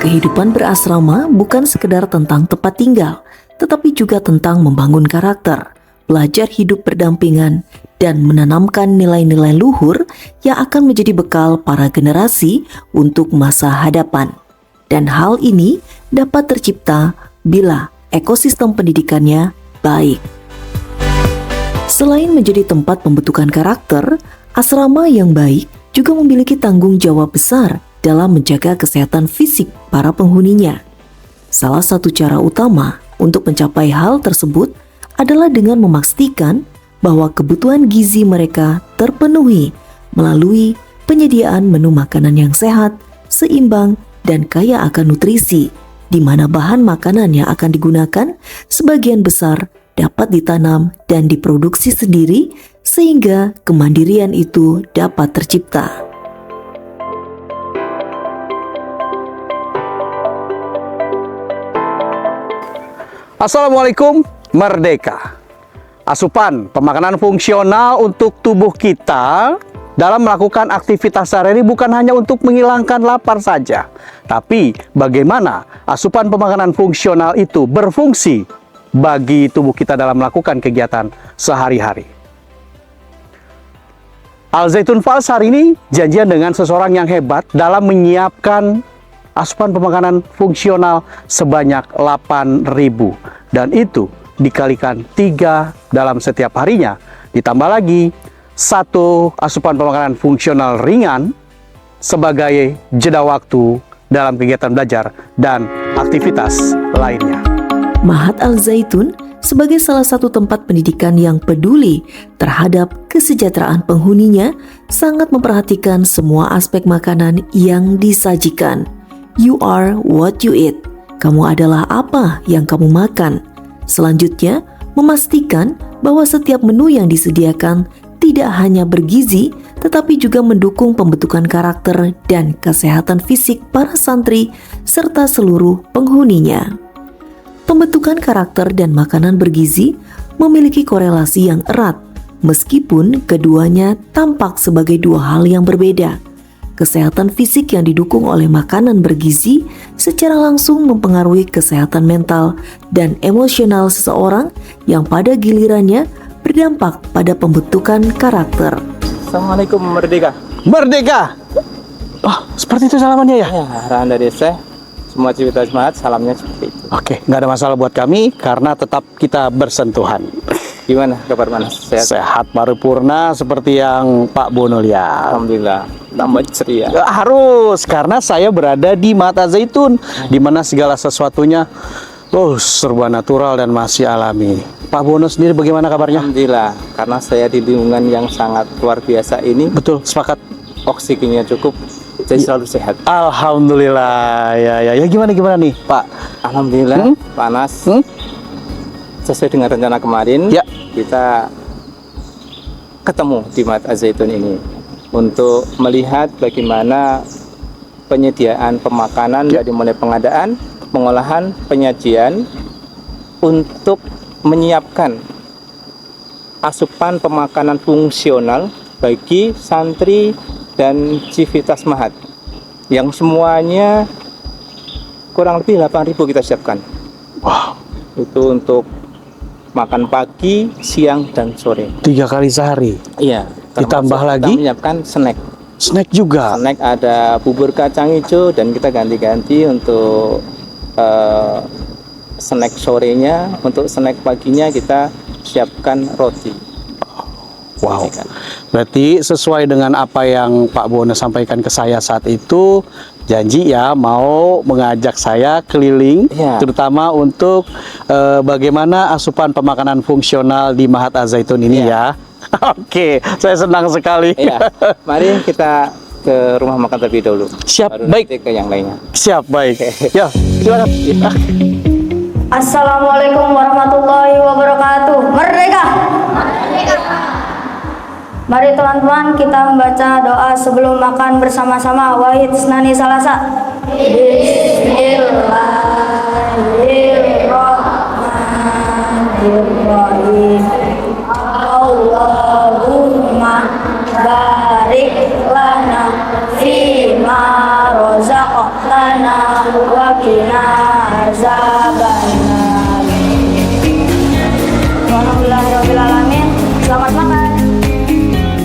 Kehidupan berasrama bukan sekedar tentang tempat tinggal, tetapi juga tentang membangun karakter, belajar hidup berdampingan, dan menanamkan nilai-nilai luhur yang akan menjadi bekal para generasi untuk masa hadapan. Dan hal ini dapat tercipta bila ekosistem pendidikannya baik. Selain menjadi tempat pembentukan karakter, asrama yang baik juga memiliki tanggung jawab besar dalam menjaga kesehatan fisik para penghuninya. Salah satu cara utama untuk mencapai hal tersebut adalah dengan memastikan bahwa kebutuhan gizi mereka terpenuhi melalui penyediaan menu makanan yang sehat, seimbang, dan kaya akan nutrisi, di mana bahan makanan yang akan digunakan sebagian besar dapat ditanam dan diproduksi sendiri sehingga kemandirian itu dapat tercipta. Assalamualaikum, Merdeka. Asupan pemakanan fungsional untuk tubuh kita dalam melakukan aktivitas sehari-hari bukan hanya untuk menghilangkan lapar saja, tapi bagaimana asupan pemakanan fungsional itu berfungsi bagi tubuh kita dalam melakukan kegiatan sehari-hari. Al Zaitun Fals hari ini janjian dengan seseorang yang hebat dalam menyiapkan asupan pemakanan fungsional sebanyak 8.000, dan itu dikalikan 3 dalam setiap harinya, ditambah lagi 1 asupan pemakanan fungsional ringan sebagai jeda waktu dalam kegiatan belajar dan aktivitas lainnya. Mahat Al Zaitun sebagai salah satu tempat pendidikan yang peduli terhadap kesejahteraan penghuninya sangat memperhatikan semua aspek makanan yang disajikan. You are what you eat. Kamu adalah apa yang kamu makan. Selanjutnya, memastikan bahwa setiap menu yang disediakan tidak hanya bergizi, tetapi juga mendukung pembentukan karakter dan kesehatan fisik para santri serta seluruh penghuninya. Pembentukan karakter dan makanan bergizi memiliki korelasi yang erat, meskipun keduanya tampak sebagai dua hal yang berbeda. Kesehatan fisik yang didukung oleh makanan bergizi secara langsung mempengaruhi kesehatan mental dan emosional seseorang yang pada gilirannya berdampak pada pembentukan karakter. Assalamualaikum, Merdeka. Merdeka! Oh, seperti itu salamannya ya? Ya, arahan dari saya. Semua aktivitas semangat, salamnya seperti itu. Oke, nggak ada masalah buat kami karena tetap kita bersentuhan. Gimana kabar Manas? Sehat? Sehat paripurna seperti yang Pak Bono lihat. Alhamdulillah, tambah ceria. Harus, karena saya berada di Mata Zaitun, di mana segala sesuatunya serba natural dan masih alami. Pak Bono sendiri bagaimana kabarnya? Alhamdulillah, karena saya di lingkungan yang sangat luar biasa ini. Betul, sepakat. Oksigennya cukup, jadi selalu sehat. Alhamdulillah, ya gimana nih Pak? Alhamdulillah, Panas. Sesuai dengan rencana kemarin, ya, kita ketemu di Mata Zaitun ini untuk melihat bagaimana penyediaan pemakanan dari mulai pengadaan, pengolahan, penyajian untuk menyiapkan asupan pemakanan fungsional bagi santri dan civitas Mahat yang semuanya kurang lebih 8.000 kita siapkan. Wow. Itu untuk makan pagi, siang, dan sore. 3 kali sehari? Iya. Ditambah lagi? Kita menyiapkan snack. Snack juga? Snack ada bubur kacang hijau dan kita ganti-ganti untuk snack sorenya. Untuk snack paginya kita siapkan roti. Wow. Berarti sesuai dengan apa yang Pak Bono sampaikan ke saya saat itu, janji ya mau mengajak saya keliling, ya, terutama untuk bagaimana asupan pemakanan fungsional di Mahat Al Zaitun ini ya. Oke, saya senang sekali. Ya. Mari kita ke rumah makan terlebih dahulu. Siap, baru baik. Nanti ke yang lainnya. Siap, baik. Ya, silakan. Ya. Assalamualaikum warahmatullahi wabarakatuh. Merdeka! Merdeka! Mari teman-teman kita membaca doa sebelum makan bersama-sama. Wahid Snani Salasa. Bismillahirrahmanirrahim. Allahumma barik lana fima razaqtana qina azabannar. Alhamdulillahirabbil alamin. Selamat makan.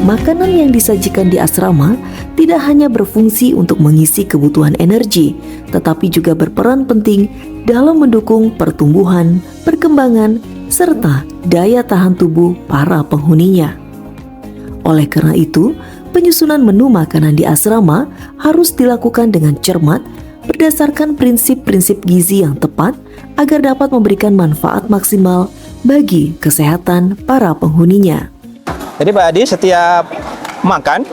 Makanan yang disajikan di asrama tidak hanya berfungsi untuk mengisi kebutuhan energi, tetapi juga berperan penting dalam mendukung pertumbuhan, perkembangan, serta daya tahan tubuh para penghuninya. Oleh karena itu, penyusunan menu makanan di asrama harus dilakukan dengan cermat berdasarkan prinsip-prinsip gizi yang tepat agar dapat memberikan manfaat maksimal bagi kesehatan para penghuninya. Jadi Pak Adi, setiap makan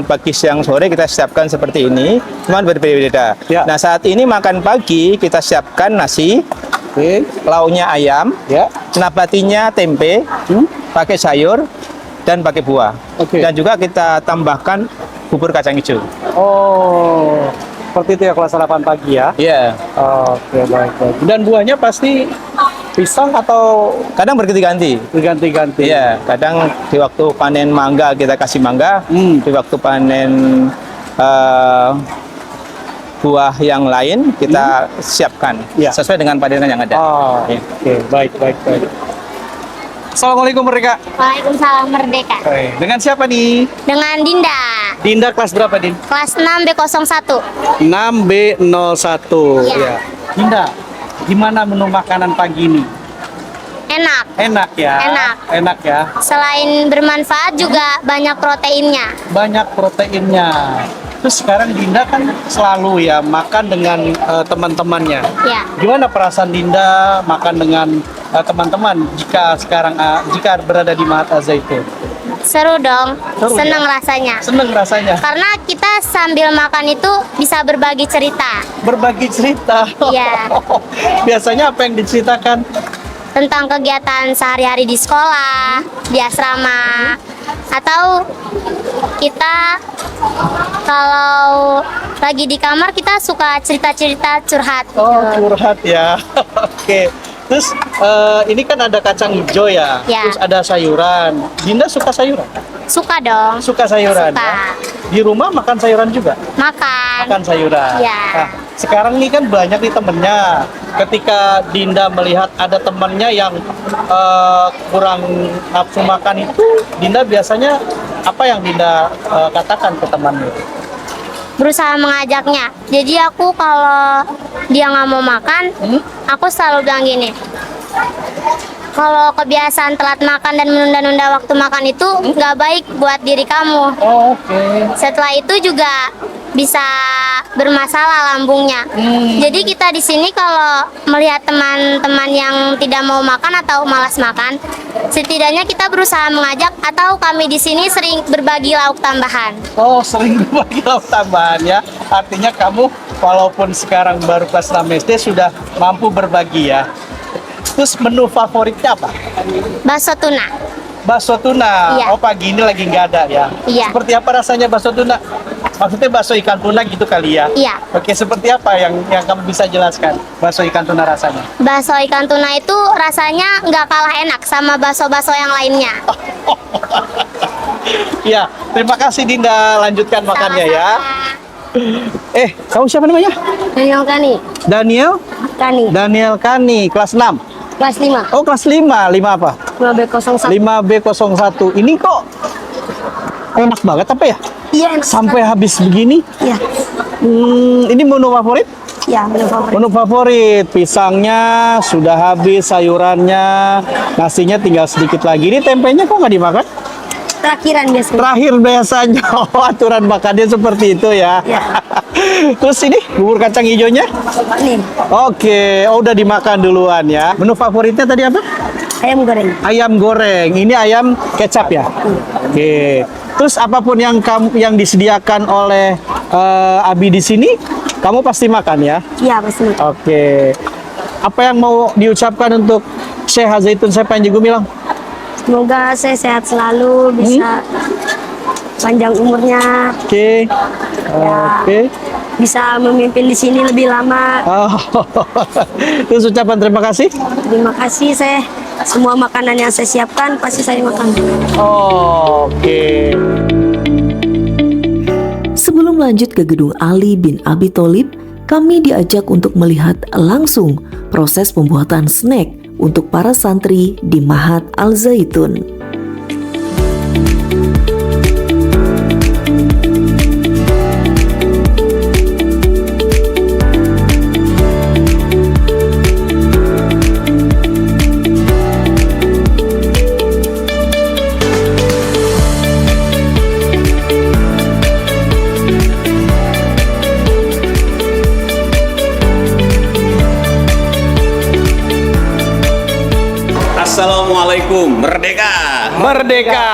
pagi, siang, sore kita siapkan seperti ini, cuma berbeda-beda. Ya. Nah, saat ini makan pagi kita siapkan nasi, lauknya ayam, nabatinya tempe, pakai sayur, dan pakai buah. Dan juga kita tambahkan bubur kacang hijau. Oh, seperti itu ya kelas sarapan pagi ya? Iya. Oke, baik. Dan buahnya pasti pisang atau Kadang berganti-ganti. berganti-ganti? Iya, kadang di waktu panen mangga kita kasih mangga, di waktu panen buah yang lain kita siapkan sesuai dengan panenan yang ada. Oh, Iya. oke, baik. Assalamualaikum Merdeka. Waalaikumsalam Merdeka. Dengan siapa nih? Dengan Dinda. Dinda kelas berapa, Din? Kelas 6 B01. 6B01. Iya. Ya. Dinda, gimana menu makanan pagi ini? Enak. Enak ya? Enak ya? Selain bermanfaat juga banyak proteinnya. Banyak proteinnya. Terus sekarang Dinda kan selalu ya makan dengan teman-temannya. Ya. Gimana perasaan Dinda makan dengan teman-teman jika berada di Mahat Al-Zaitun? Seru dong. Seru, Seneng ya? rasanya. Seneng rasanya. Karena kita sambil makan itu bisa berbagi cerita Berbagi cerita. Iya. Biasanya apa yang diceritakan? tentang kegiatan sehari-hari di sekolah, di asrama, atau kita kalau lagi di kamar kita suka cerita-cerita curhat. Oh, curhat ya. Oke. Terus ini kan ada kacang hijau ya. Ya. Terus ada sayuran. Dinda suka sayuran? Suka dong. Suka sayuran. Suka. Ya? Di rumah makan sayuran juga? Makan. Makan sayuran. Ya. Nah, sekarang nih kan banyak nih temennya. Ketika Dinda melihat ada temennya yang kurang nafsu makan itu, Dinda biasanya apa yang Dinda katakan ke temannya? Berusaha mengajaknya. Jadi aku kalau dia nggak mau makan, aku selalu bilang gini. Kalau kebiasaan telat makan dan menunda-nunda waktu makan itu nggak baik buat diri kamu. Oh, oke. Setelah itu juga bisa bermasalah lambungnya. Jadi kita di sini kalau melihat teman-teman yang tidak mau makan atau malas makan, setidaknya kita berusaha mengajak atau kami di sini sering berbagi lauk tambahan. Oh, sering berbagi lauk tambahan ya. Artinya kamu walaupun sekarang baru kelas 6 SD sudah mampu berbagi ya. Terus menu favoritnya apa? Bakso tuna. Bakso tuna. Iya. Oh, pagi ini lagi nggak ada ya. Iya. Seperti apa rasanya bakso tuna? Maksudnya bakso ikan tuna gitu kali ya? Iya. Oke, seperti apa yang kamu bisa jelaskan bakso ikan tuna rasanya? Bakso ikan tuna itu rasanya nggak kalah enak sama bakso-bakso yang lainnya. Ya, terima kasih Dinda. Lanjutkan makannya ya. Sama-sama. Kamu siapa namanya? Daniel Kani. Daniel? Daniel Kani, kelas 6. Kelas 5. Oh, kelas 5. 5 apa? 5B01. 5B01. Ini kok enak banget apa ya? Iya, enak. Sampai habis begini. Iya. Ini menu favorit? Iya, menu favorit. Menu favorit. Pisangnya sudah habis, sayurannya, nasinya tinggal sedikit lagi. Ini tempenya kok nggak dimakan? Terakhiran biasanya. Terakhir biasanya. Oh, aturan makannya seperti itu ya. Iya. Terus ini bubur kacang hijaunya? Nih, Oke, udah dimakan duluan ya. Menu favoritnya tadi apa? ayam goreng. Ayam goreng. Ini ayam kecap ya? Oke. Terus apapun yang disediakan oleh Abi di sini, kamu pasti makan ya? Iya, pasti. Oke. Apa yang mau diucapkan untuk Syekh Al-Zaitun saya Panji Gumilang? Semoga saya sehat selalu, bisa panjang umurnya, Oke. Ya. Oke. bisa memimpin di sini lebih lama. Oh. Terus ucapan terima kasih. Terima kasih, saya semua makanan yang saya siapkan pasti saya makan. Oke. Sebelum lanjut ke gedung Ali bin Abi Thalib, kami diajak untuk melihat langsung proses pembuatan snack untuk para santri di Mahat Al Zaitun. Assalamualaikum, merdeka! Merdeka!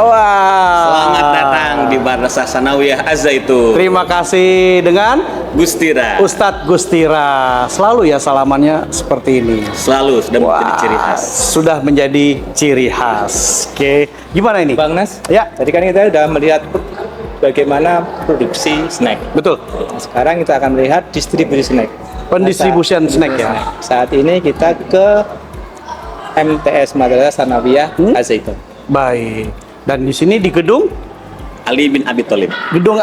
Wah. Selamat datang di Madrasah Sanawiyah Az-Zaitun. Terima kasih dengan Gustira. Ustadz Gustira. Selalu ya salamannya seperti ini. Selalu sudah menjadi ciri khas. Sudah menjadi ciri khas. Oke, gimana ini? Bang Nas, Ya, tadi kan kita sudah melihat bagaimana produksi snack. betul. Sekarang kita akan melihat distribusi snack. Pendistribusian snack ya. Saat ini kita ke MTS Madrasah Sanawiyah Az-Zaitun. Baik. Dan di sini di gedung Ali bin Abi Thalib.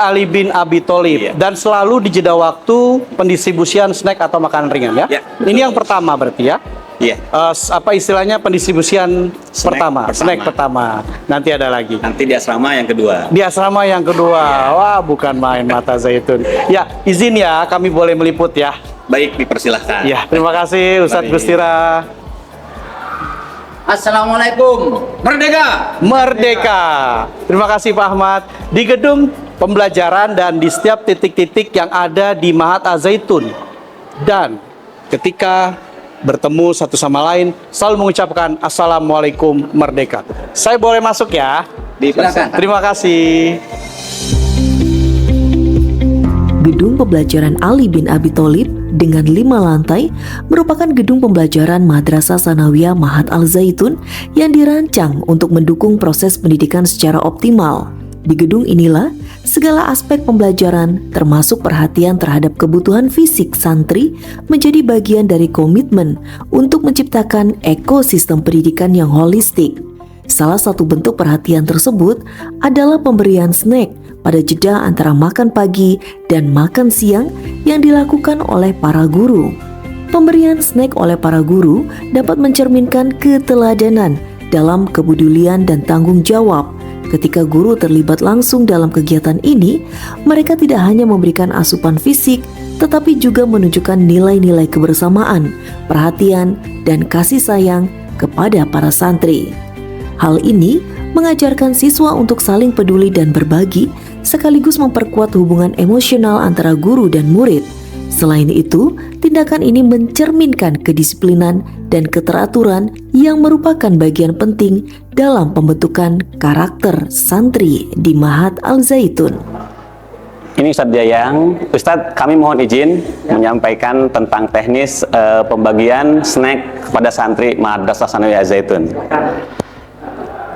Ali bin Abi Thalib. Iya. Dan selalu di jeda waktu pendistribusian snack atau makanan ringan ya. Ya. Ini yang pertama berarti ya. Iya. Apa istilahnya pendistribusian Snack snack pertama. Nanti ada lagi. Nanti di asrama yang kedua. Di asrama yang kedua. Wah, bukan main mata zaitun. Ya, izin ya kami boleh meliput ya. Baik, dipersilahkan. Ya, terima kasih Ustadz Mari. Gustira. Assalamualaikum, merdeka! Merdeka. Terima kasih Pak Ahmad. Di gedung pembelajaran dan di setiap titik-titik yang ada di Mahat Az-Zaitun. Dan ketika bertemu satu sama lain selalu mengucapkan Assalamualaikum merdeka. Saya boleh masuk ya? Dipersilahkan. Terima kasih. Gedung pembelajaran Ali bin Abi Thalib dengan 5 lantai merupakan gedung pembelajaran Madrasah Sanawiyah Mahat Al Zaitun yang dirancang untuk mendukung proses pendidikan secara optimal. Di gedung inilah segala aspek pembelajaran termasuk perhatian terhadap kebutuhan fisik santri menjadi bagian dari komitmen untuk menciptakan ekosistem pendidikan yang holistik. Salah satu bentuk perhatian tersebut adalah pemberian snack pada jeda antara makan pagi dan makan siang yang dilakukan oleh para guru. Pemberian snack oleh para guru dapat mencerminkan keteladanan dalam kepedulian dan tanggung jawab. Ketika guru terlibat langsung dalam kegiatan ini, mereka tidak hanya memberikan asupan fisik, tetapi juga menunjukkan nilai-nilai kebersamaan, perhatian, dan kasih sayang kepada para santri. Hal ini mengajarkan siswa untuk saling peduli dan berbagi, sekaligus memperkuat hubungan emosional antara guru dan murid. Selain itu, tindakan ini mencerminkan kedisiplinan dan keteraturan yang merupakan bagian penting dalam pembentukan karakter santri di Mahat Al Zaitun. Ini Ustadz Jayang. Ustadz, kami mohon izin menyampaikan tentang teknis pembagian snack kepada santri Madrasah Sanawiyah Az-Zaitun.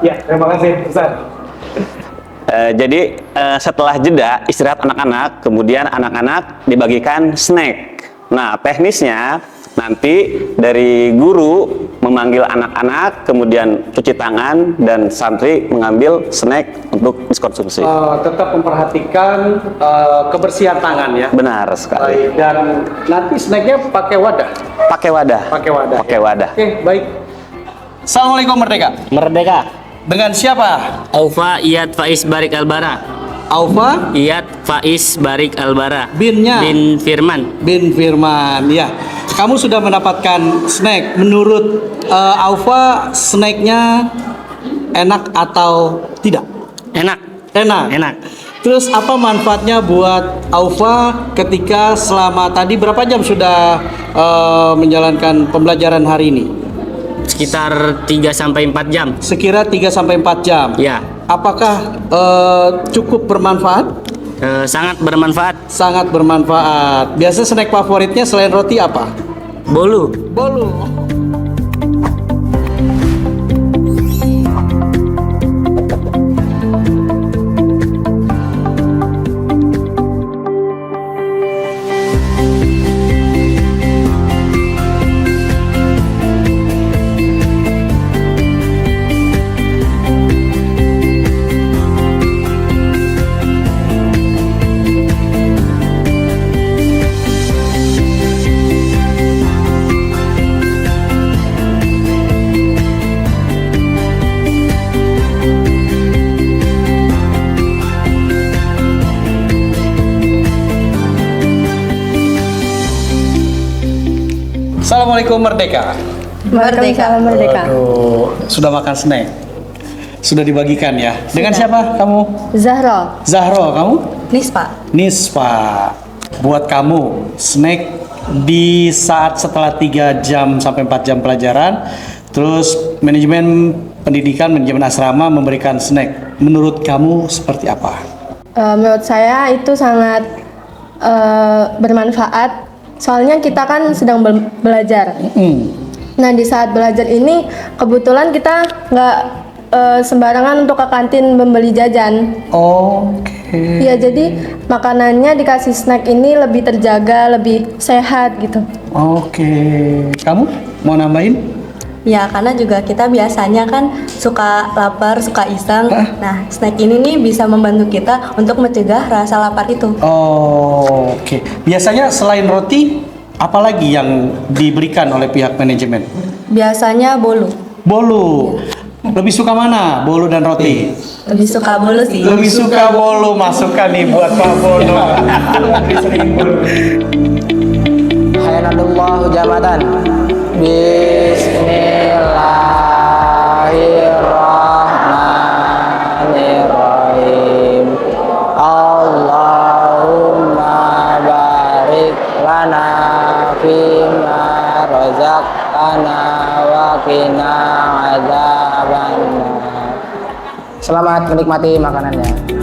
Ya, terima kasih Ustaz. Jadi setelah jeda istirahat anak-anak, kemudian anak-anak dibagikan snack. Nah, teknisnya nanti dari guru memanggil anak-anak, kemudian cuci tangan, dan santri mengambil snack untuk dikonsumsi. Tetap memperhatikan kebersihan tangan ya. Benar sekali. Baik, dan nanti snacknya pakai wadah. Pakai wadah. Pakai wadah. Pakai wadah. Oke, baik. Assalamualaikum merdeka. Merdeka. Dengan siapa? Aufa Iyad Faiz Barik Albara. Aufa Iyad Faiz Barik Albara. binnya Bin Firman. bin Firman. Ya, kamu sudah mendapatkan snack. Menurut Aufa, snacknya enak atau tidak? Enak. Enak. Enak. Terus apa manfaatnya buat Aufa ketika selama tadi berapa jam sudah menjalankan pembelajaran hari ini? Sekitar 3-4 jam. Sekira 3-4 jam. Ya. Apakah cukup bermanfaat? Sangat bermanfaat. Sangat bermanfaat. Biasa snack favoritnya selain roti apa? Bolu. Bolu. Assalamualaikum Merdeka. Merdeka. Merdeka. Waduh, sudah makan snack? Sudah dibagikan ya? Dengan siapa kamu? Zahra. Zahro, kamu? Nispa. Nispa. Buat kamu, snack di saat setelah 3 jam sampai 4 jam pelajaran, terus manajemen pendidikan, manajemen asrama memberikan snack. Menurut kamu seperti apa? Menurut saya itu sangat bermanfaat. Soalnya kita kan sedang belajar. Nah, di saat belajar ini kebetulan kita nggak sembarangan untuk ke kantin membeli jajan. Oke. Ya, jadi makanannya dikasih snack ini lebih terjaga, lebih sehat gitu. Oke. Kamu mau nambahin? Ya, karena juga kita biasanya kan suka lapar, suka iseng. Nah, snack ini nih bisa membantu kita untuk mencegah rasa lapar itu. Oh, oke. Biasanya selain roti, apa lagi yang diberikan oleh pihak manajemen? Biasanya bolu. Bolu. Lebih suka mana? Bolu dan roti? Lebih suka bolu sih. Lebih suka bolu. Masukkan nih buat Pak Bolu. Hayanallahu jamatan. Bismillahirrahmanirrahim. Allahumma barik lana fima razaqtana wa qina adzabannar. Selamat menikmati makanannya.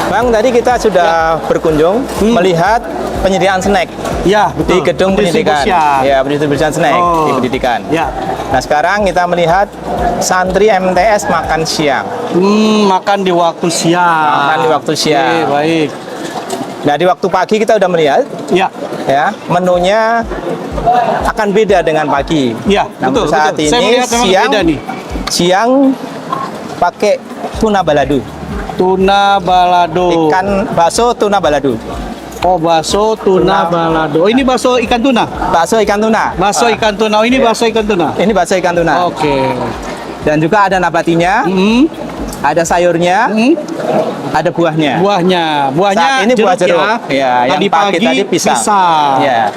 Bang, tadi kita sudah berkunjung melihat penyediaan snack Ya, di betul. gedung pendidikan. Ya, pendistribusian snack di pendidikan. Ya. Nah, sekarang kita melihat santri MTS makan siang. Makan di waktu siang. Makan di waktu siang. Oke, baik. Nah, di waktu pagi kita udah melihat Ya. ya, menunya akan beda dengan pagi. Ya, Nah, betul, untuk saat betul. Saya ini melihat memang siang beda nih. siang pakai tuna balado. Tuna balado. Ikan bakso tuna balado. Oh, bakso tuna balado. Oh, ini bakso ikan tuna. Bakso ikan tuna. Bakso ikan tuna. Oh, ini bakso ikan tuna. Ini bakso ikan tuna. Oke. Dan juga ada nabatinya, ada sayurnya, ada buahnya. Buahnya Saat ini buah jeruk. Ya, yang tadi pagi tadi pisang. Ya.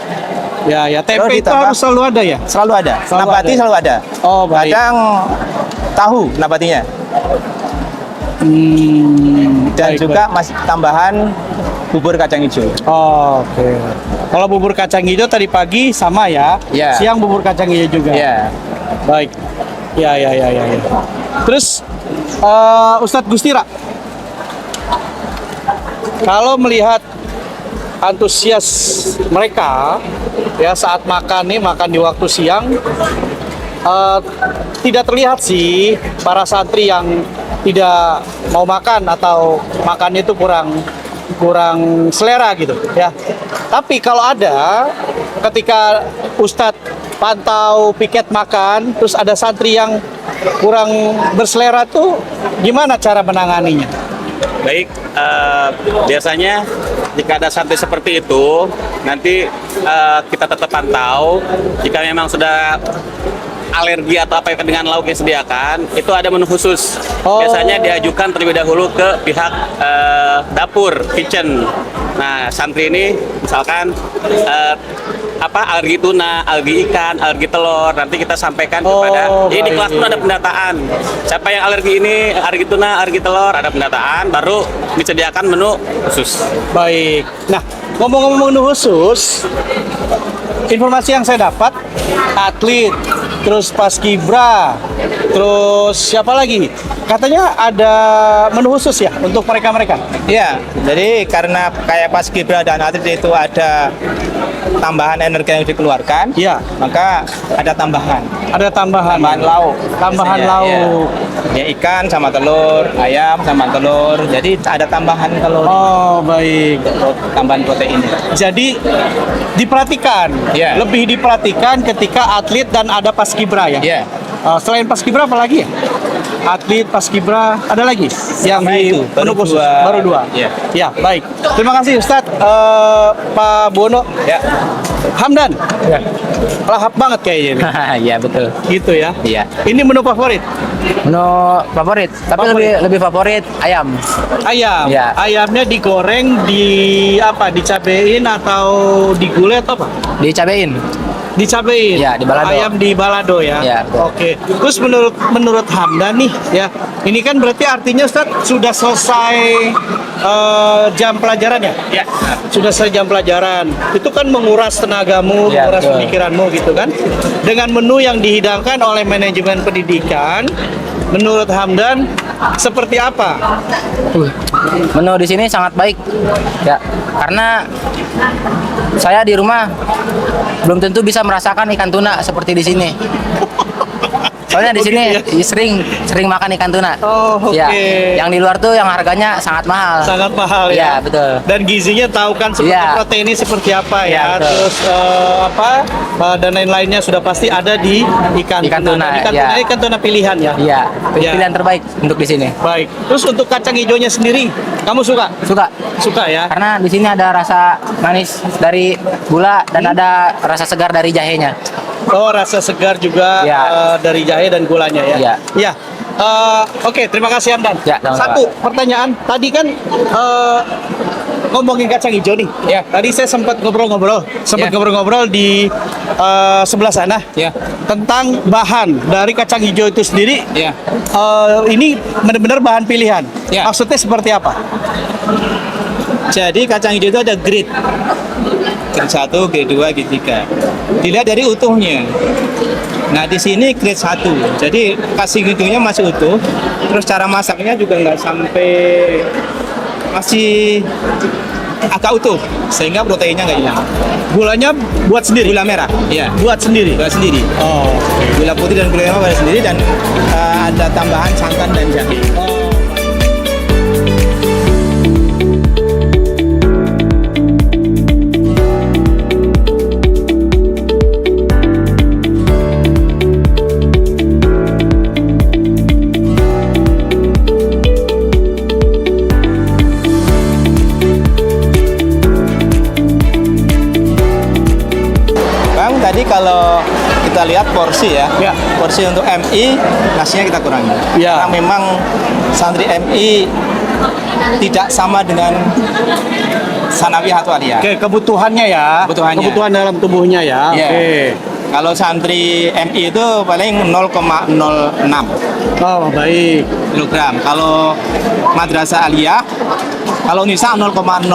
Ya. Tempe Terus itu ditambah- harus selalu ada ya? Selalu ada. Selalu Nabati ada. selalu ada. Oh, baik. Kadang tahu nabatinya. Dan Baik, juga masih tambahan bubur kacang hijau. Oke. Kalau bubur kacang hijau tadi pagi sama ya? Ya. Siang bubur kacang hijau juga? Ya. Baik. Ya. Terus Ustadz Gustira, kalau melihat antusias mereka ya saat makan di waktu siang, tidak terlihat sih para santri yang tidak mau makan atau makannya itu kurang selera gitu ya. Tapi kalau ada ketika Ustadz pantau piket makan terus ada santri yang kurang berselera tuh gimana cara menanganinya? Baik, biasanya jika ada santri seperti itu, nanti kita tetap pantau. Jika memang sudah alergi atau apa dengan lauk yang disediakan, itu ada menu khusus. Biasanya diajukan terlebih dahulu ke pihak dapur, kitchen. Nah, santri ini misalkan alergi tuna, alergi ikan, alergi telur, nanti kita sampaikan kepada di kelas pun ada pendataan. Siapa yang alergi ini, alergi tuna, alergi telur, ada pendataan, baru disediakan menu khusus. Baik. Nah, ngomong-ngomong menu khusus, informasi yang saya dapat, atlet, terus paskibra, Terus siapa lagi? Katanya ada menu khusus ya untuk mereka-mereka. Iya, jadi karena kayak paskibra dan atlet itu ada tambahan energi yang dikeluarkan, Iya. maka ada tambahan. Ada tambahan lauk. Tambahan Biasanya, lauk. Ya ikan sama telur, ayam sama telur. Jadi ada tambahan telur. Oh, baik. Tambahan protein. Jadi diperhatikan, Iya. lebih diperhatikan ketika atlet dan ada paskibra ya. Iya. Selain paskibra apa lagi ya? Atlet, paskibra, ada lagi yang Sama di itu, menu baru khusus? dua. Baru dua. Iya. Ya, baik. Terima kasih Ustadz. Pak Bono. Ya. Hamdan. Ya. Lahap banget kayaknya ini. Iya betul. Gitu ya. Iya. Ini menu favorit. Menu favorit, tapi lebih favorit ayam. Ayam. Iya. Ayamnya digoreng, dicabein atau digulet apa? Dicabein. Dicabein. Iya, di balado. Ayam di balado ya. Iya, betul. Oke. Terus menurut Hamdan nih ya, ini kan berarti artinya Ustaz sudah selesai jam pelajaran ya? Iya. Sudah selesai jam pelajaran. Itu kan menguras tenagamu, Iya, menguras betul. pemikiranmu gitu kan. Dengan menu yang dihidangkan oleh manajemen pendidikan, menurut Hamdan seperti apa? Menu di sini sangat baik, ya, karena saya di rumah belum tentu bisa merasakan ikan tuna seperti di sini. Soalnya di sini sering makan ikan tuna. Oh, oke. Ya, yang di luar tuh yang harganya sangat mahal. Sangat mahal ya. Iya, betul. Dan gizinya tahu kan seperti Iya. proteinnya seperti apa ya. Iya, betul. Terus dan lain-lainnya sudah pasti ada di ikan tuna. Ikan iya. tuna ikan tuna pilihan ya. Iya, Iya. pilihan terbaik untuk di sini. Baik. Terus untuk kacang hijaunya sendiri, kamu suka? Suka. Suka ya. Karena di sini ada rasa manis dari gula dan ada rasa segar dari jahenya. Oh, rasa segar juga Iya. dari jahe dan gulanya ya. Iya. Iya. Oke, terima kasih Hamdan. Ya, sama-sama. Satu pertanyaan, tadi kan ngomongin kacang hijau nih. Ya. Tadi saya sempat ngobrol-ngobrol Ya. di sebelah sana. Ya. Tentang bahan dari kacang hijau itu sendiri. Ya. Ini benar-benar bahan pilihan. Ya. Maksudnya seperti apa? Jadi kacang hijau itu ada grade 1, grade 2, grade 3. Dilihat dari utuhnya. Nah di sini grade 1. Jadi kasih hijaunya masih utuh. Terus cara masaknya juga nggak sampai, masih agak utuh sehingga proteinnya nggak hilang. Gulanya buat sendiri. Gula merah, iya. Buat sendiri. Gula sendiri. Oh. Gula putih dan gula merah buat sendiri dan ada tambahan santan dan jahe. Bang, tadi kalau kita lihat porsi ya, Ya. porsi untuk MI nasinya kita kurangi. Ya. Karena memang santri MI tidak sama dengan sanawiyah atau aliyah. Oke, kebutuhannya ya. Kebutuhannya. Kebutuhan dalam tubuhnya ya. Iya. Oke. Kalau santri MI itu paling 0,06 Oh, baik. kilogram. Kalau madrasah aliyah, kalau nisa 0,08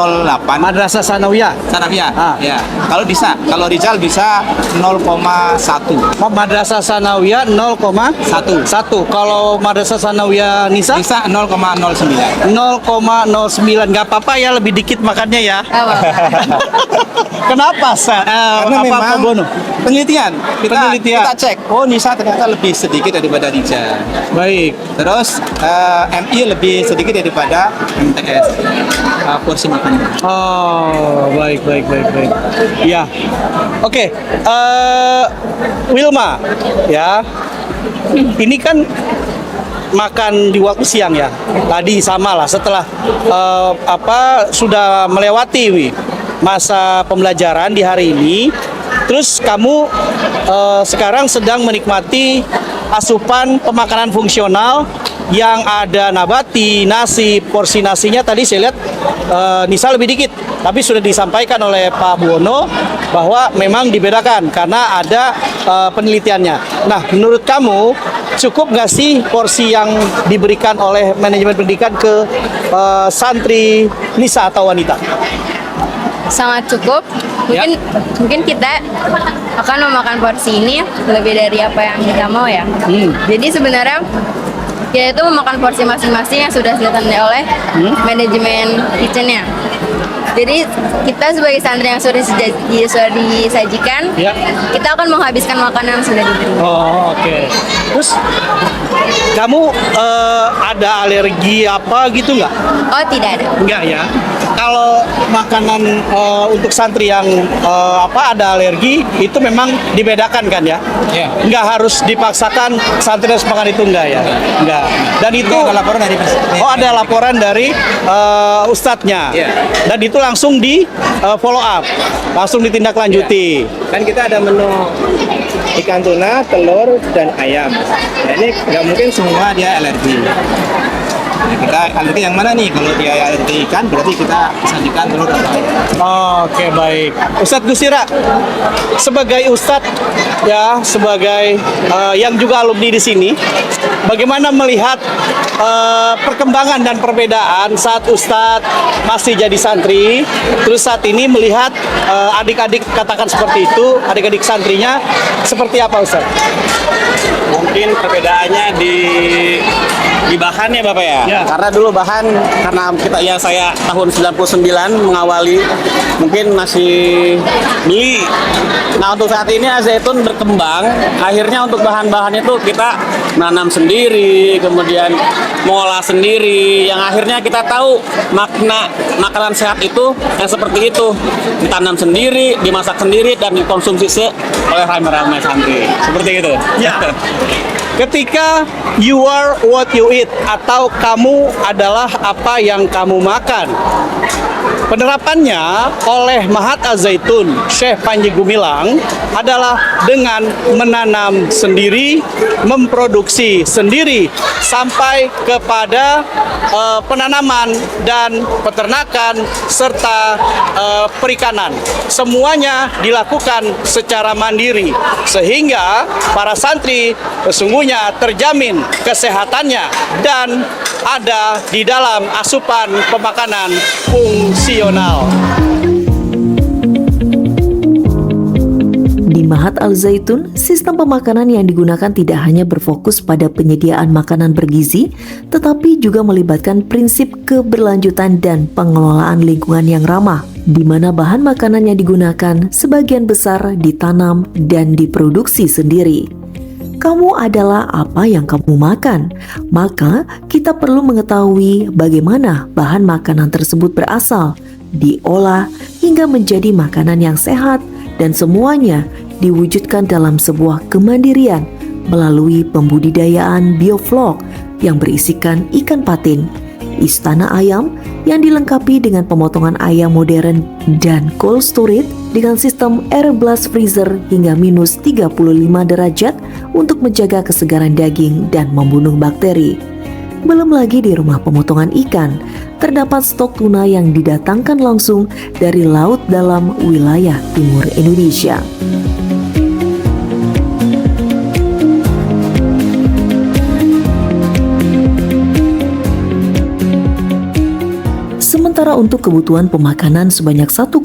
Madrasah Sanawiyah. sanawiyah. Ah. Ya. Kalau Rijal bisa 0,1. Madrasah Sanawiyah 0,1. Kalau Madrasah Sanawiyah Nisa Nisa 0,09. 0,09. Nggak apa-apa ya, lebih dikit makannya ya. Kenapa, Karena Pak memang Bono? penelitian. Penelitian. Kita cek, oh Nisa ternyata lebih sedikit daripada Rijal. Baik. Terus MI lebih sedikit daripada MTS porsi makannya. Oh, baik. Ya. Oke. Wilma, ya. Ini kan makan di waktu siang ya. Tadi sama lah setelah sudah melewati masa pembelajaran di hari ini. Terus kamu sekarang sedang menikmati asupan pemakanan fungsional yang ada nabati, nasi, porsi nasinya tadi saya lihat Nisa lebih dikit, tapi sudah disampaikan oleh Pak Buwono bahwa memang dibedakan karena ada penelitiannya. Nah, menurut kamu cukup nggak sih porsi yang diberikan oleh manajemen pendidikan ke santri Nisa atau wanita? sangat cukup. Mungkin kita akan memakan porsi ini lebih dari apa yang kita mau ya. Jadi sebenarnya kita itu memakan porsi masing-masing yang sudah ditandai oleh manajemen kitchennya. Jadi kita sebagai santri yang sudah disajikan, kita akan menghabiskan makanan yang sudah diberi. Oh, oke. Terus kamu ada alergi apa gitu nggak? Oh, tidak ada. Enggak ya. Kalau makanan untuk santri yang ada alergi itu memang dibedakan kan ya? Iya. Nggak harus dipaksakan santri harus makan itu enggak ya? Enggak. Dan itu ada laporan dari ada laporan dari ustadznya. Iya. Dan itu langsung di follow up, langsung ditindaklanjuti. Kan kita ada menu ikan tuna, telur, dan ayam. Nah, ini nggak mungkin semua dia alergi. Nah, kita alergi yang mana nih? Kalau dia alergi ikan, berarti kita sajikan telur atau ayam. Oke, baik. Ustadz Gusira, sebagai ustadz ya, sebagai yang juga alumni di sini, bagaimana melihat perkembangan dan perbedaan saat ustadz masih jadi santri, terus saat ini melihat adik-adik katakan seperti itu, adik-adik santrinya seperti apa Ustadz? Mungkin perbedaannya di bahan ya Bapak ya. Karena dulu bahan karena saya tahun 99 mengawali mungkin masih beli. Nah, untuk saat ini Al-Zaitun berkembang, akhirnya untuk bahan-bahan itu kita menanam sendiri, kemudian mengolah sendiri, yang akhirnya kita tahu makna makanan sehat itu yang seperti itu, ditanam sendiri, dimasak sendiri, dan dikonsumsi oleh ramai-ramai santri. Seperti itu. Ya. Ketika you are what you eat atau kamu adalah apa yang kamu makan. Penerapannya oleh Mahat Al-Zaitun Syekh Panji Gumilang adalah dengan menanam sendiri, memproduksi sendiri sampai kepada penanaman dan peternakan serta perikanan. Semuanya dilakukan secara mandiri sehingga para santri sesungguhnya terjamin kesehatannya dan ada di dalam asupan pemakanan fungsional. Di Mahat Al-Zaitun, sistem pemakanan yang digunakan tidak hanya berfokus pada penyediaan makanan bergizi, tetapi juga melibatkan prinsip keberlanjutan dan pengelolaan lingkungan yang ramah, di mana bahan makanan yang digunakan sebagian besar ditanam dan diproduksi sendiri. Kamu adalah apa yang kamu makan, maka kita perlu mengetahui bagaimana bahan makanan tersebut berasal, diolah hingga menjadi makanan yang sehat, dan semuanya diwujudkan dalam sebuah kemandirian melalui pembudidayaan bioflok yang berisikan ikan patin, istana ayam yang dilengkapi dengan pemotongan ayam modern, dan cold storage dengan sistem air blast freezer hingga minus 35 derajat untuk menjaga kesegaran daging dan membunuh bakteri. Belum lagi di rumah pemotongan ikan, terdapat stok tuna yang didatangkan langsung dari laut dalam wilayah timur Indonesia. Sementara untuk kebutuhan pemakanan sebanyak 1,3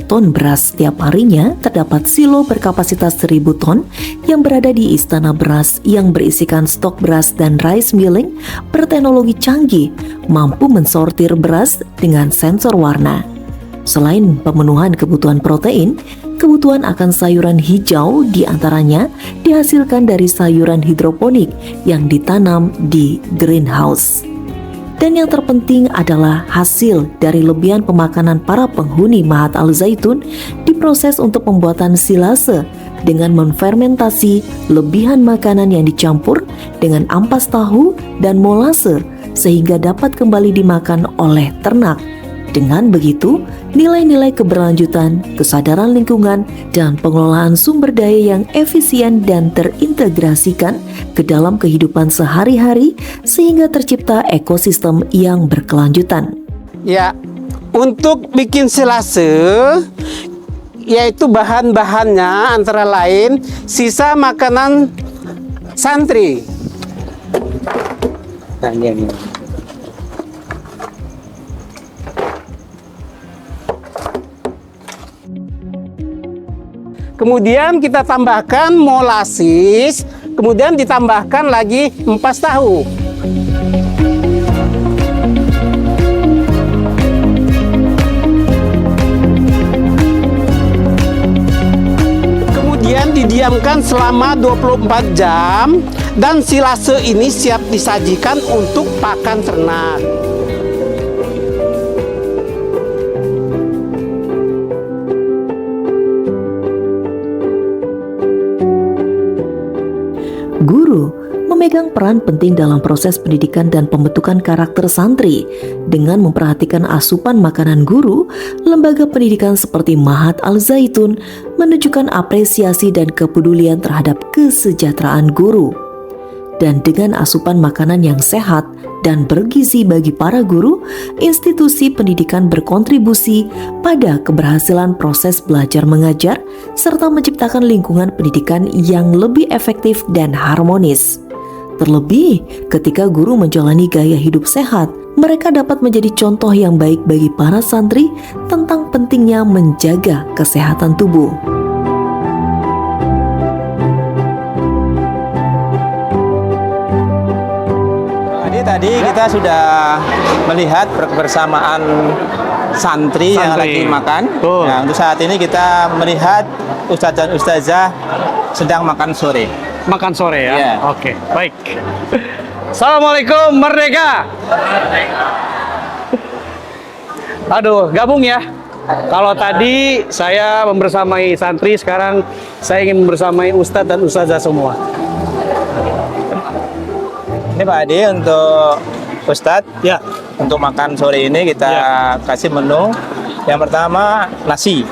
ton beras setiap harinya, terdapat silo berkapasitas 1.000 ton yang berada di Istana Beras yang berisikan stok beras dan rice milling berteknologi canggih, mampu mensortir beras dengan sensor warna. Selain pemenuhan kebutuhan protein, kebutuhan akan sayuran hijau diantaranya dihasilkan dari sayuran hidroponik yang ditanam di greenhouse. Dan yang terpenting adalah hasil dari lebihan pemakanan para penghuni Mahat Al-Zaitun diproses untuk pembuatan silase dengan menfermentasi lebihan makanan yang dicampur dengan ampas tahu dan molase sehingga dapat kembali dimakan oleh ternak. Dengan begitu, nilai-nilai keberlanjutan, kesadaran lingkungan, dan pengelolaan sumber daya yang efisien dan terintegrasikan ke dalam kehidupan sehari-hari sehingga tercipta ekosistem yang berkelanjutan. Ya, untuk bikin silase, yaitu bahan-bahannya antara lain sisa makanan santri. Nah, ini. kemudian kita tambahkan molasis, kemudian ditambahkan lagi empas tahu. Kemudian didiamkan selama 24 jam dan silase ini siap disajikan untuk pakan ternak. Guru memegang peran penting dalam proses pendidikan dan pembentukan karakter santri. Dengan memperhatikan asupan makanan guru, lembaga pendidikan seperti Mahat Al Zaitun menunjukkan apresiasi dan kepedulian terhadap kesejahteraan guru. Dan dengan asupan makanan yang sehat dan bergizi bagi para guru, institusi pendidikan berkontribusi pada keberhasilan proses belajar mengajar serta menciptakan lingkungan pendidikan yang lebih efektif dan harmonis. Terlebih, ketika guru menjalani gaya hidup sehat, mereka dapat menjadi contoh yang baik bagi para santri tentang pentingnya menjaga kesehatan tubuh. Tadi kita sudah melihat kebersamaan santri yang lagi makan. Nah, untuk saat ini kita melihat ustadz dan ustazah sedang makan sore. Makan sore ya? Iya. Oke, baik. Assalamualaikum, merdeka! Aduh, gabung ya. Kalau tadi saya membersamai santri, sekarang saya ingin membersamai ustadz dan ustazah semua. Ini Pak Adi untuk Ustadz. Ya. Untuk makan sore ini kita kasih menu. Yang pertama nasi.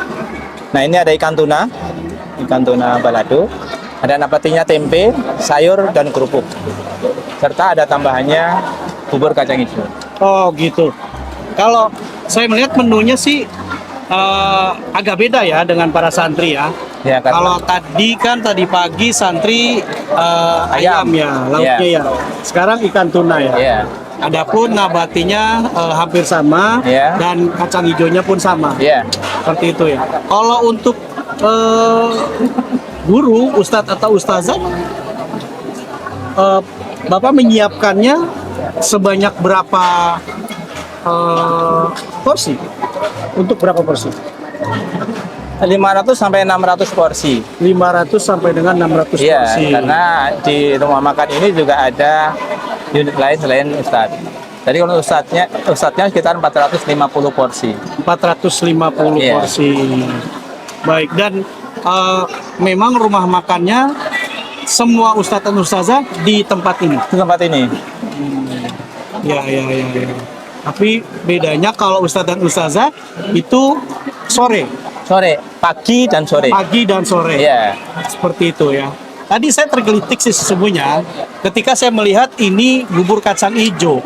Nah ini ada ikan tuna balado. Ada nabatinya tempe, sayur dan kerupuk. Serta ada tambahannya bubur kacang hijau. Oh gitu. Kalau saya melihat menunya sih agak beda ya dengan para santri ya. Ya, kalau tadi pagi santri ayam ya, lauknya ya. Sekarang ikan tuna ya. Ya. Adapun nabatinya hampir sama dan kacang hijaunya pun sama. Ya. Seperti itu ya. Kalau untuk guru, ustadz atau ustazah, Bapak menyiapkannya sebanyak berapa porsi? Untuk berapa porsi? 500 sampai 600 porsi. 500 sampai dengan 600 Iya, porsi. karena di rumah makan ini juga ada unit lain selain Ustadz. Jadi kalau Ustadznya sekitar 450 porsi. 450 Iya. porsi. Baik, dan memang rumah makannya semua ustadz dan ustazah di tempat ini. Di tempat ini. Ya. Tapi bedanya kalau ustadz dan ustazah itu sore. Sore, pagi dan sore. Pagi dan sore. Iya. Seperti itu ya. Tadi saya tergelitik sih sesungguhnya ketika saya melihat ini bubur kacang hijau.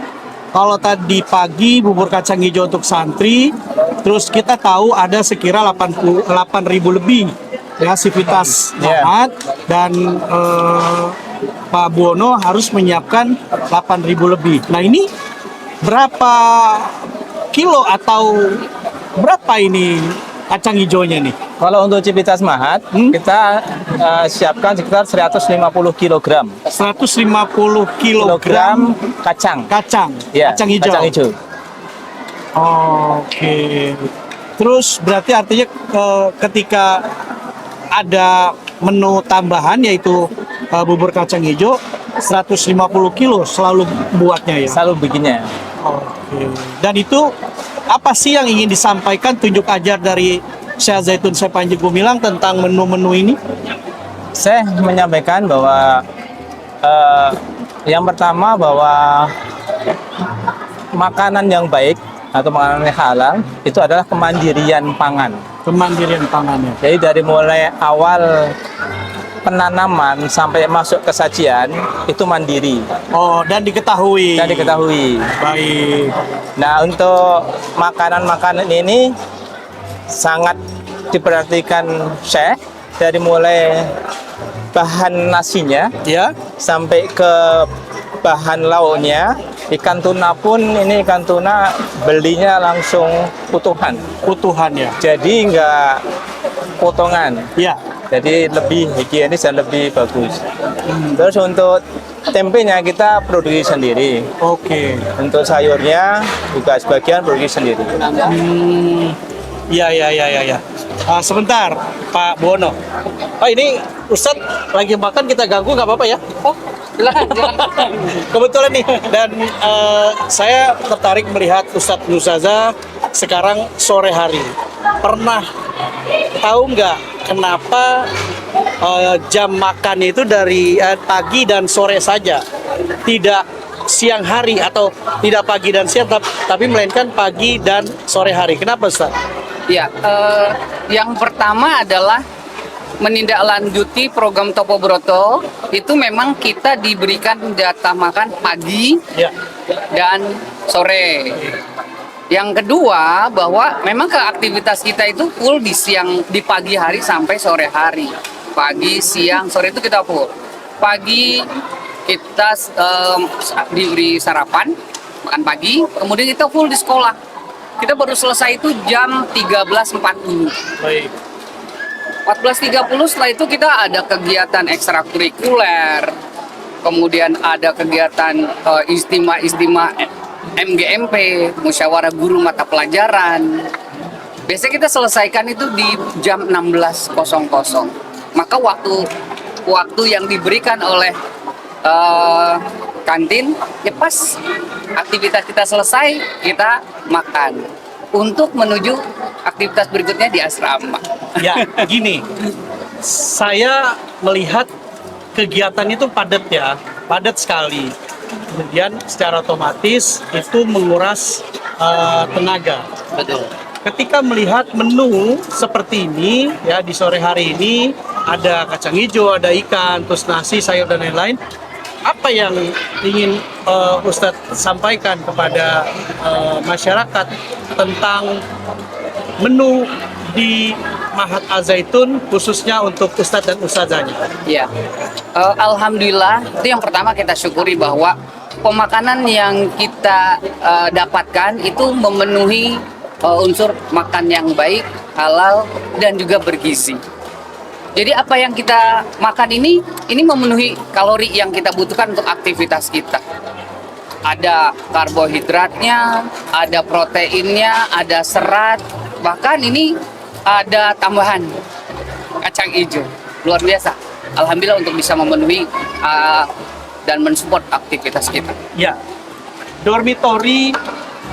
Kalau tadi pagi bubur kacang hijau untuk santri, terus kita tahu ada sekira 8.000 lebih ya sivitas Mahat dan Pak Buwono harus menyiapkan 8.000 lebih. Nah ini berapa kilo atau berapa ini kacang hijaunya nih? Kalau untuk Civitas Mahat, kita siapkan sekitar 150 kg. 150 kilogram kacang. Ya, kacang hijau. Kacang hijau. Oke. Terus berarti artinya ketika ada menu tambahan yaitu bubur kacang hijau 150 kilo selalu buatnya ya? Selalu bikinnya. Oke. Dan itu apa sih yang ingin disampaikan tunjuk ajar dari Syekh Zaitun Syekh Panji Gumilang tentang menu-menu ini? Saya menyampaikan bahwa yang pertama bahwa makanan yang baik atau makanan yang halal itu adalah kemandirian pangan. Kemandirian pangannya. Jadi dari mulai awal penanaman sampai masuk ke sajian itu mandiri. Oh, dan diketahui. Baik. Nah, untuk makanan-makanan ini sangat diperhatikan Syekh dari mulai bahan nasinya ya sampai ke bahan lauknya. Ikan tuna pun ini ikan tuna belinya langsung utuhan ya. Jadi enggak potongan. Ya. Jadi lebih higienis dan lebih bagus. Terus untuk tempenya kita produksi sendiri. Oke. Untuk sayurnya juga sebagian produksi sendiri. Iya. Sebentar, Pak Bono. Pak, ini Ustadz lagi makan, kita ganggu nggak apa-apa ya? Oh, silakan. Kebetulan nih, dan saya tertarik melihat Ustadz Nusaza sekarang sore hari. Pernah tahu nggak kenapa jam makan itu dari pagi dan sore saja, tidak siang hari atau tidak pagi dan siang, tapi melainkan pagi dan sore hari? Kenapa, Ustaz? Ya, yang pertama adalah menindaklanjuti program Topo Broto. Itu memang kita diberikan jatah makan pagi dan sore. Yang kedua, bahwa memang aktivitas kita itu full di pagi hari sampai sore hari. Pagi, siang, sore itu kita full. Pagi kita diberi sarapan, makan pagi, kemudian kita full di sekolah. Kita baru selesai itu jam 13.40. Baik. 14.30 setelah itu kita ada kegiatan ekstrakurikuler, kemudian ada kegiatan istimewa MGMP, musyawarah guru mata pelajaran. Biasanya kita selesaikan itu di jam 16.00. Maka waktu yang diberikan oleh kantin, ya pas aktivitas kita selesai, kita makan untuk menuju aktivitas berikutnya di asrama. Ya, gini, saya melihat kegiatan itu padat sekali. Kemudian secara otomatis itu menguras tenaga. Betul. Ketika melihat menu seperti ini, ya di sore hari ini ada kacang hijau, ada ikan, terus nasi, sayur dan lain-lain. Apa yang ingin Ustadz sampaikan kepada masyarakat tentang menu di Mahat Al-Zaitun khususnya untuk Ustadz dan Ustazahnya? Ya, alhamdulillah itu yang pertama kita syukuri bahwa pemakanan yang kita dapatkan itu memenuhi unsur makan yang baik, halal dan juga bergizi. Jadi apa yang kita makan ini memenuhi kalori yang kita butuhkan untuk aktivitas kita. Ada karbohidratnya, ada proteinnya, ada serat, bahkan ini ada tambahan kacang hijau. Luar biasa. Alhamdulillah untuk bisa memenuhi dan mensupport aktivitas kita. Ya, dormitori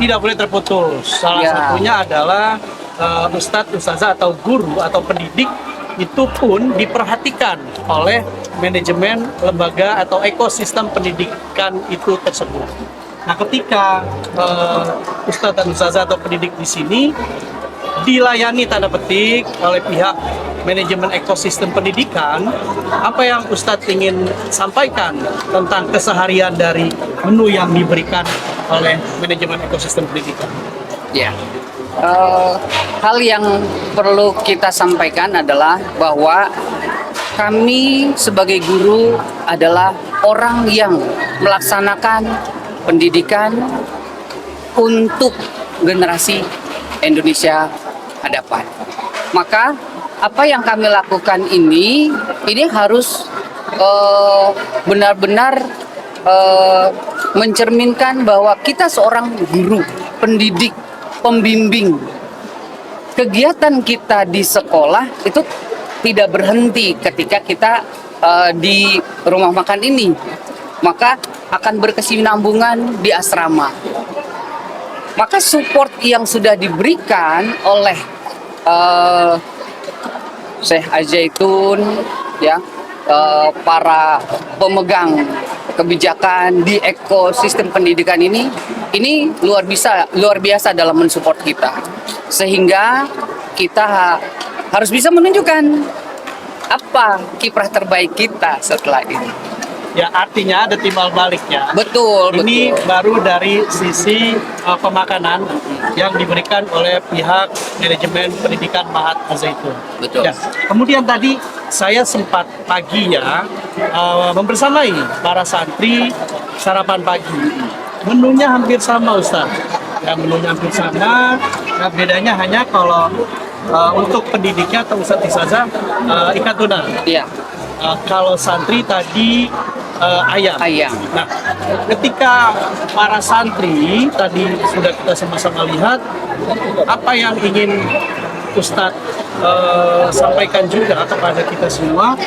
tidak boleh terputus. Salah satunya adalah Ustadz, Ustazah atau guru atau pendidik itu pun diperhatikan oleh manajemen lembaga atau ekosistem pendidikan itu tersebut. Nah, ketika Ustadz dan Ustazah atau pendidik di sini dilayani tanda petik oleh pihak manajemen ekosistem pendidikan, apa yang Ustadz ingin sampaikan tentang keseharian dari menu yang diberikan oleh manajemen ekosistem pendidikan? Ya, hal yang perlu kita sampaikan adalah bahwa kami sebagai guru adalah orang yang melaksanakan pendidikan untuk generasi Indonesia hadapan. Maka apa yang kami lakukan ini harus benar-benar mencerminkan bahwa kita seorang guru, pendidik, pembimbing. Kegiatan kita di sekolah itu tidak berhenti ketika kita di rumah makan ini, maka akan berkesinambungan di asrama. Maka support yang sudah diberikan oleh Syekh Al-Zaitun, ya, para pemegang kebijakan di ekosistem pendidikan ini luar biasa dalam mensupport kita, sehingga kita harus bisa menunjukkan apa kiprah terbaik kita setelah ini. Ya, artinya ada timbal baliknya. Betul. Ini baru dari sisi pemakanan yang diberikan oleh pihak manajemen pendidikan Mahat Al-Zaitun. Betul. Ya. Kemudian tadi saya sempat pagi membersamai para santri sarapan pagi. Menunya hampir sama, Ustaz. Ya, menunya hampir sama. Nah, bedanya hanya kalau untuk pendidiknya atau ustadz-ustazah ikan tuna. Iya. Kalau santri tadi ayam. Ayam. Nah, ketika para santri tadi sudah kita sama-sama lihat, apa yang ingin Ustadz sampaikan juga kepada kita semua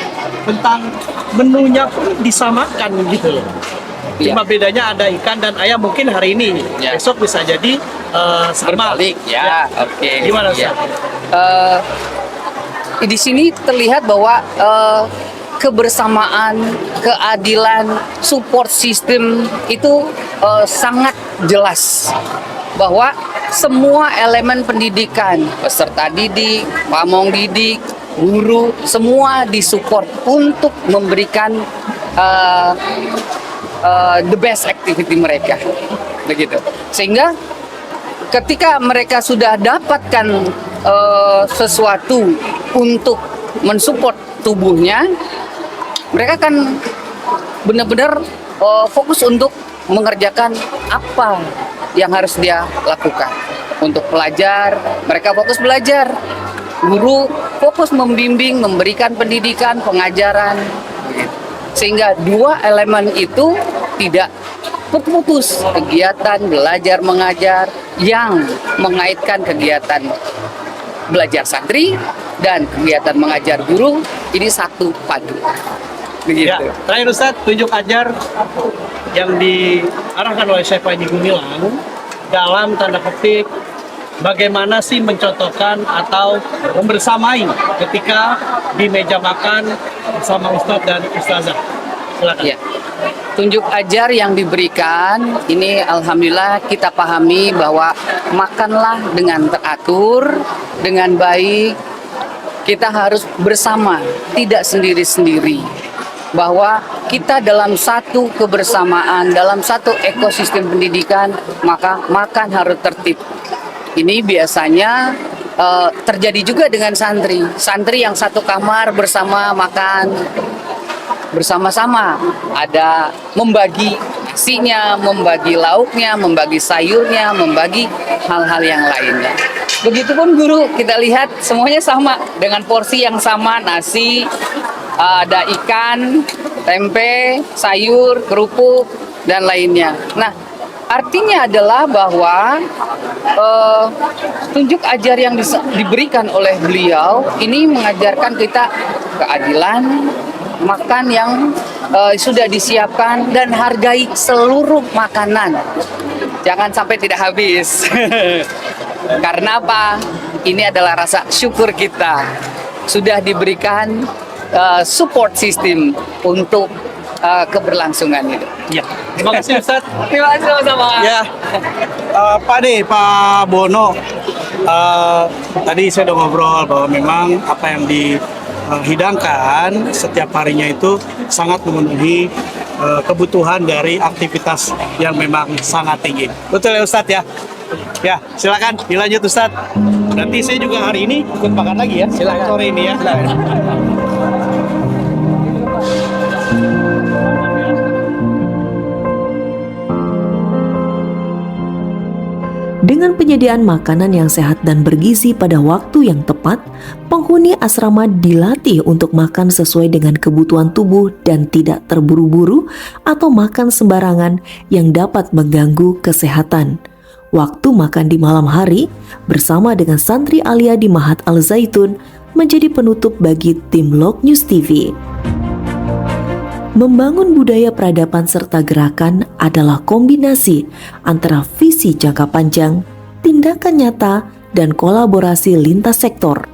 tentang menunya pun disamakan gitu loh. Cuma bedanya ada ikan dan ayam mungkin hari ini, besok bisa jadi sama. Berbalik, ya. Oke. Gimana Ustadz? Di sini terlihat bahwa kebersamaan, keadilan, support system itu sangat jelas bahwa semua elemen pendidikan, peserta didik, pamong didik, guru, semua disupport untuk memberikan the best activity mereka, begitu. Sehingga ketika mereka sudah dapatkan sesuatu untuk mensupport tubuhnya, mereka kan benar-benar fokus untuk mengerjakan apa yang harus dia lakukan. Untuk pelajar, mereka fokus belajar. Guru fokus membimbing, memberikan pendidikan, pengajaran. Sehingga dua elemen itu tidak putus. Kegiatan belajar mengajar yang mengaitkan kegiatan belajar santri dan kegiatan mengajar guru ini satu padu. Begitu. Ya, terakhir Ustadz, tunjuk ajar yang diarahkan oleh Syekh Panji Gumilang dalam tanda petik bagaimana sih mencontohkan atau membersamai ketika di meja makan bersama Ustadz dan Ustazah. Silakan. Ya. Tunjuk ajar yang diberikan ini alhamdulillah kita pahami bahwa makanlah dengan teratur, dengan baik. Kita harus bersama, tidak sendiri-sendiri. Bahwa kita dalam satu kebersamaan, dalam satu ekosistem pendidikan, maka makan harus tertib. Ini biasanya terjadi juga dengan santri. Santri yang satu kamar bersama makan bersama-sama. Ada membagi nasinya, membagi lauknya, membagi sayurnya, membagi hal-hal yang lainnya. Begitupun guru, kita lihat semuanya sama dengan porsi yang sama, nasi, ada ikan, tempe, sayur, kerupuk, dan lainnya. Nah, artinya adalah bahwa tunjuk ajar yang diberikan oleh beliau ini mengajarkan kita keadilan, makan yang sudah disiapkan, dan hargai seluruh makanan. Jangan sampai tidak habis. Karena apa? Ini adalah rasa syukur kita. Sudah diberikan support system untuk keberlangsungan itu. Ya, terima kasih Ustadz. Terima kasih sama-sama. Ya, Pak Bono, tadi saya udah ngobrol bahwa memang apa yang dihidangkan setiap harinya itu sangat memenuhi kebutuhan dari aktivitas yang memang sangat tinggi. Betul ya Ustadz ya? Ya, silakan dilanjut Ustadz. Nanti saya juga hari ini ikut makan lagi ya. Silakan sore ini ya. Silakan. Dengan penyediaan makanan yang sehat dan bergizi pada waktu yang tepat, penghuni asrama dilatih untuk makan sesuai dengan kebutuhan tubuh dan tidak terburu-buru atau makan sembarangan yang dapat mengganggu kesehatan. Waktu makan di malam hari bersama dengan santri alia di Mahat Al-Zaitun menjadi penutup bagi tim Lok News TV. Membangun budaya peradaban serta gerakan adalah kombinasi antara visi jangka panjang, tindakan nyata, dan kolaborasi lintas sektor.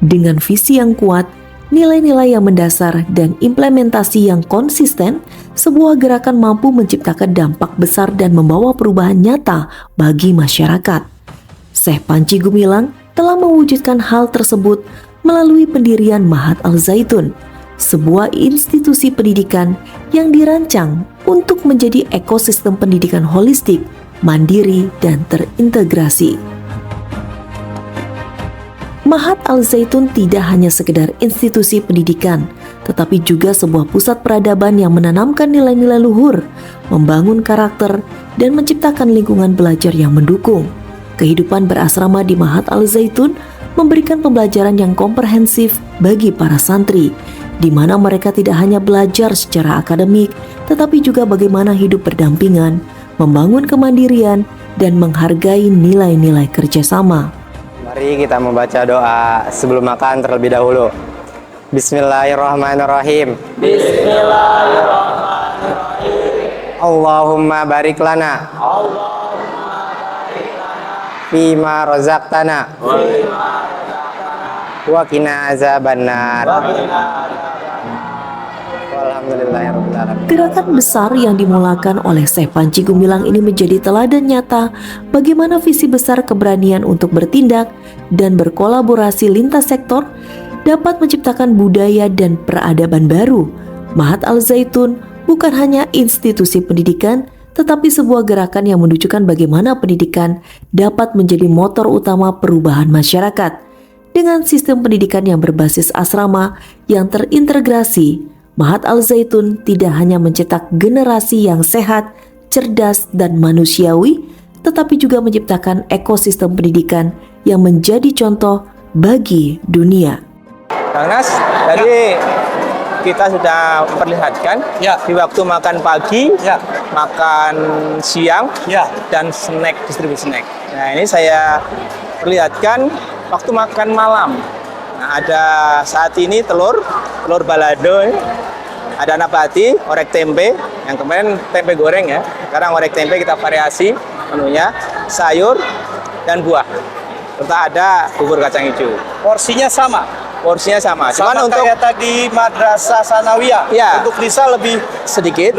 Dengan visi yang kuat, nilai-nilai yang mendasar, dan implementasi yang konsisten, sebuah gerakan mampu menciptakan dampak besar dan membawa perubahan nyata bagi masyarakat. Syekh Panji Gumilang telah mewujudkan hal tersebut melalui pendirian Mahat Al-Zaitun, sebuah institusi pendidikan yang dirancang untuk menjadi ekosistem pendidikan holistik, mandiri, dan terintegrasi. Mahat Al-Zaitun tidak hanya sekedar institusi pendidikan, tetapi juga sebuah pusat peradaban yang menanamkan nilai-nilai luhur, membangun karakter, dan menciptakan lingkungan belajar yang mendukung. Kehidupan berasrama di Mahat Al-Zaitun memberikan pembelajaran yang komprehensif bagi para santri, di mana mereka tidak hanya belajar secara akademik, tetapi juga bagaimana hidup berdampingan, membangun kemandirian, dan menghargai nilai-nilai kerjasama. Mari kita membaca doa sebelum makan terlebih dahulu. Bismillahirrahmanirrahim. Allahumma barik lana fima razaqtana wa qina azabannar. Alhamdulillahirrahmanirrahim. Gerakan besar yang dimulakan oleh Syekh Panji Gumilang ini menjadi teladan nyata bagaimana visi besar keberanian untuk bertindak dan berkolaborasi lintas sektor dapat menciptakan budaya dan peradaban baru. Mahat Al-Zaitun bukan hanya institusi pendidikan, tetapi sebuah gerakan yang menunjukkan bagaimana pendidikan dapat menjadi motor utama perubahan masyarakat. Dengan sistem pendidikan yang berbasis asrama yang terintegrasi, Mahat Al-Zaitun tidak hanya mencetak generasi yang sehat, cerdas, dan manusiawi, tetapi juga menciptakan ekosistem pendidikan yang menjadi contoh bagi dunia. Kang Nas, tadi kita sudah memperlihatkan di waktu makan pagi, makan siang, dan snack, distribusi snack. Nah, ini saya perlihatkan waktu makan malam. Nah, ada saat ini telur balado, ada nabati, orek tempe, yang kemarin tempe goreng ya. Sekarang orek tempe kita variasi menunya, sayur dan buah. Serta ada bubur kacang hijau. Porsinya sama. Porsinya sama. Cuman untuk kayak tadi Madrasah Sanawiyah, ya, untuk Risa lebih sedikit.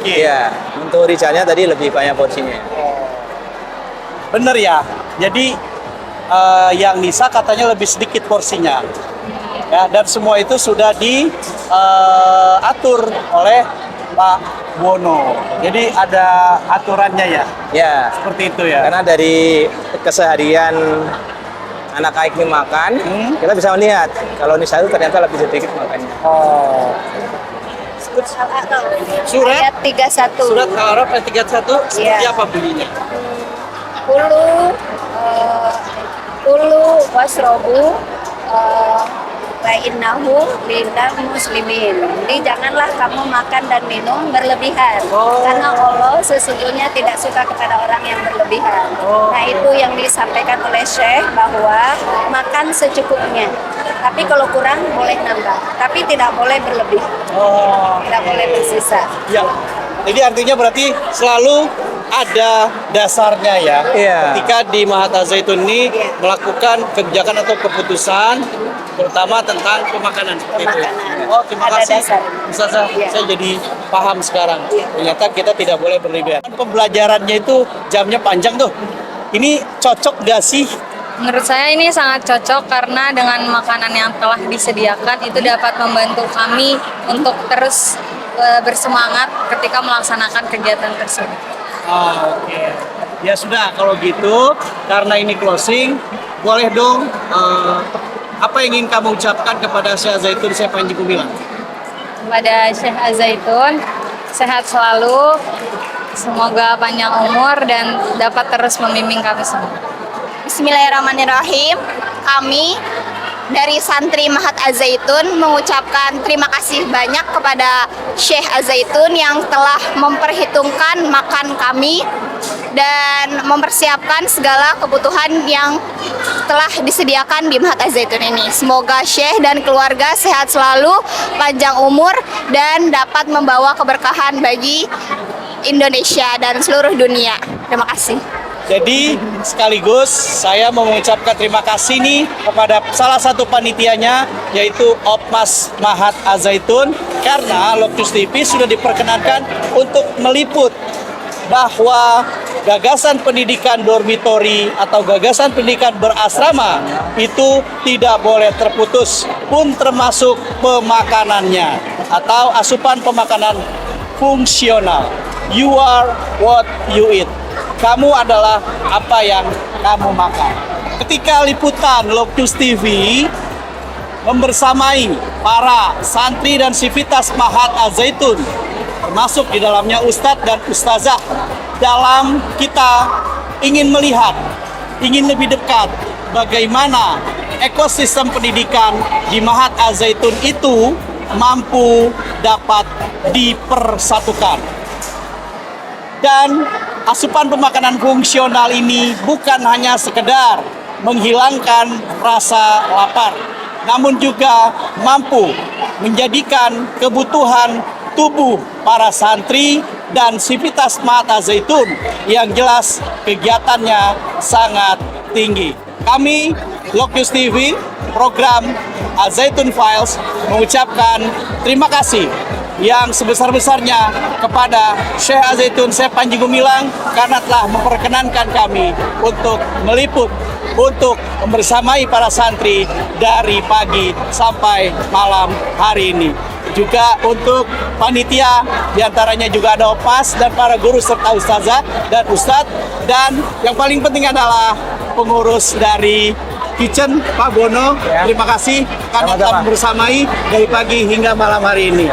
Ya, untuk Rizalnya tadi lebih banyak porsinya. Bener ya. Jadi yang Nisa katanya lebih sedikit porsinya. Ya, dan semua itu sudah diatur oleh Pak Wono. Jadi ada aturannya ya. Ya, seperti itu ya. Karena dari keseharian anak ini makan, kita bisa melihat kalau Nisa itu ternyata lebih sedikit makannya. Oh. Surat ayat 31. Surat Al-Araf ayat 31 seperti apa bunyinya? Kulu wasrobu wa innahu minal muslimin. Jadi janganlah kamu makan dan minum berlebihan, karena Allah sesungguhnya tidak suka kepada orang yang berlebihan. Nah, itu yang disampaikan oleh Syekh, bahwa makan secukupnya. Tapi kalau kurang boleh nambah, tapi tidak boleh berlebih. Tidak boleh bersisa. Ya. Jadi artinya berarti selalu ada dasarnya ya. Ketika di Mahat Al-Zaitun ini melakukan kebijakan atau keputusan terutama tentang pemakanan seperti itu. Oh, terima kasih Ustazah. Saya jadi paham sekarang. Ternyata kita tidak boleh berlebihan. Pembelajarannya itu jamnya panjang tuh. Ini cocok gak sih? Menurut saya ini sangat cocok karena dengan makanan yang telah disediakan itu dapat membantu kami untuk terus bersemangat ketika melaksanakan kegiatan tersebut. Oke. Ya sudah, kalau gitu karena ini closing, boleh dong apa yang ingin kamu ucapkan kepada Syekh Zaitun Syekh Panji Gumilang? Kepada Syekh Zaitun, sehat selalu, semoga panjang umur dan dapat terus membimbing kami semua. Bismillahirrahmanirrahim. Kami dari santri Mahat Al-Zaitun mengucapkan terima kasih banyak kepada Syekh Al-Zaitun yang telah memperhitungkan makan kami dan mempersiapkan segala kebutuhan yang telah disediakan di Mahat Al-Zaitun ini. Semoga Syekh dan keluarga sehat selalu, panjang umur, dan dapat membawa keberkahan bagi Indonesia dan seluruh dunia. Terima kasih. Jadi sekaligus saya mau mengucapkan terima kasih nih kepada salah satu panitianya, yaitu Opmas Mahat Al-Zaitun, karena Locus TV sudah diperkenankan untuk meliput bahwa gagasan pendidikan dormitori atau gagasan pendidikan berasrama itu tidak boleh terputus, pun termasuk pemakanannya atau asupan pemakanan fungsional. You are what you eat. Kamu adalah apa yang kamu makan. Ketika liputan Locus TV membersamai para santri dan sivitas Mahat Al-Zaitun, termasuk di dalamnya Ustadz dan Ustazah, dalam kita ingin melihat, ingin lebih dekat bagaimana ekosistem pendidikan di Mahat Al-Zaitun itu mampu dapat dipersatukan. Dan asupan pemakanan fungsional ini bukan hanya sekedar menghilangkan rasa lapar, namun juga mampu menjadikan kebutuhan tubuh para santri dan sivitas Mahat Al-Zaitun yang jelas kegiatannya sangat tinggi. Kami, Lokus TV, program Al-Zaitun Files mengucapkan terima kasih yang sebesar-besarnya kepada Syekh Al-Zaitun Syekh Panji Gumilang karena telah memperkenankan kami untuk meliput, untuk membersamai para santri dari pagi sampai malam hari ini. Juga untuk panitia, diantaranya juga ada OPAS dan para guru serta ustazah dan ustadz. Dan yang paling penting adalah pengurus dari Kitchen, Pak Bono. Terima kasih karena telah bersamai dari pagi hingga malam hari ini.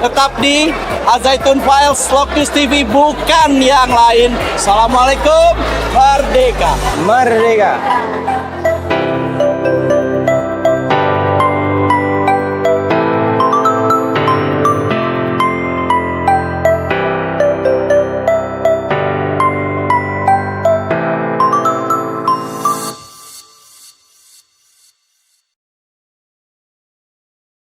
Tetap di Al-Zaitun Files, Lokus TV, bukan yang lain. Assalamualaikum, merdeka. Merdeka.